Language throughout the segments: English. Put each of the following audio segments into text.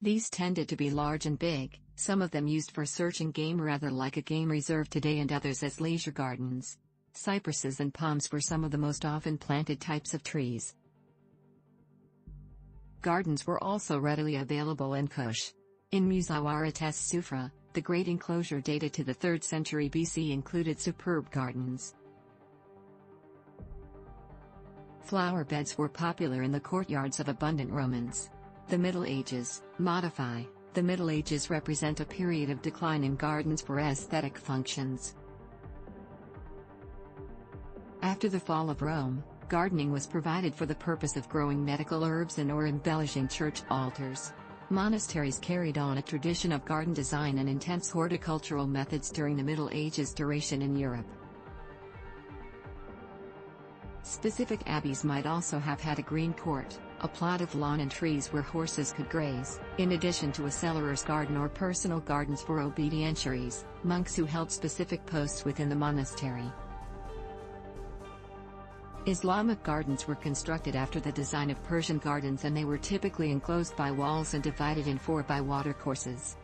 These tended to be large and big, some of them used for searching game rather like a game reserve today and others as leisure gardens. Cypresses and palms were some of the most often planted types of trees. Gardens were also readily available in Kush. In Muzawarat es-Sufra, the great enclosure dated to the 3rd century BC included superb gardens. Flower beds were popular in the courtyards of abundant Romans. The Middle Ages. Modify. The Middle Ages represent a period of decline in gardens for aesthetic functions. After the fall of Rome, gardening was provided for the purpose of growing medical herbs and/or embellishing church altars. Monasteries carried on a tradition of garden design and intense horticultural methods during the Middle Ages' duration in Europe. Specific abbeys might also have had a green court, a plot of lawn and trees where horses could graze, in addition to a cellarer's garden or personal gardens for obedientiaries, monks who held specific posts within the monastery. Islamic gardens were constructed after the design of Persian gardens, and they were typically enclosed by walls and divided in 4 by watercourses.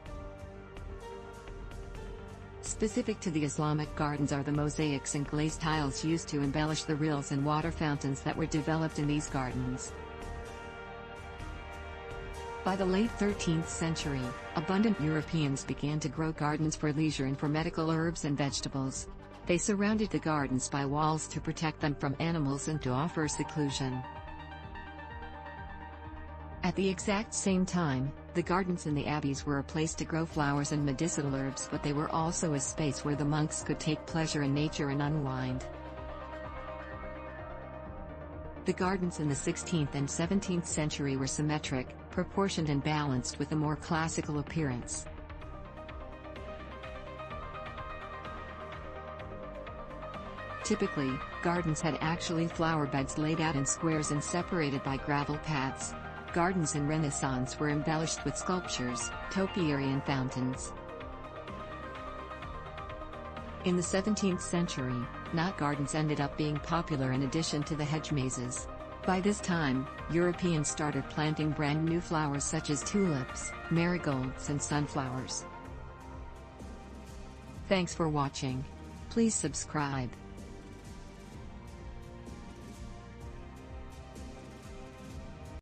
Specific to the Islamic gardens are the mosaics and glazed tiles used to embellish the rills and water fountains that were developed in these gardens. By the late 13th century, abundant Europeans began to grow gardens for leisure and for medical herbs and vegetables. They surrounded the gardens by walls to protect them from animals and to offer seclusion. At the exact same time, the gardens in the abbeys were a place to grow flowers and medicinal herbs, but they were also a space where the monks could take pleasure in nature and unwind. The gardens in the 16th and 17th century were symmetric, proportioned and balanced with a more classical appearance. Typically, gardens had actually flower beds laid out in squares and separated by gravel paths. Gardens in Renaissance were embellished with sculptures, topiary and fountains. In the 17th century, knot gardens ended up being popular in addition to the hedge mazes. By this time, Europeans started planting brand new flowers such as tulips, marigolds and sunflowers. Thanks for watching. Please subscribe.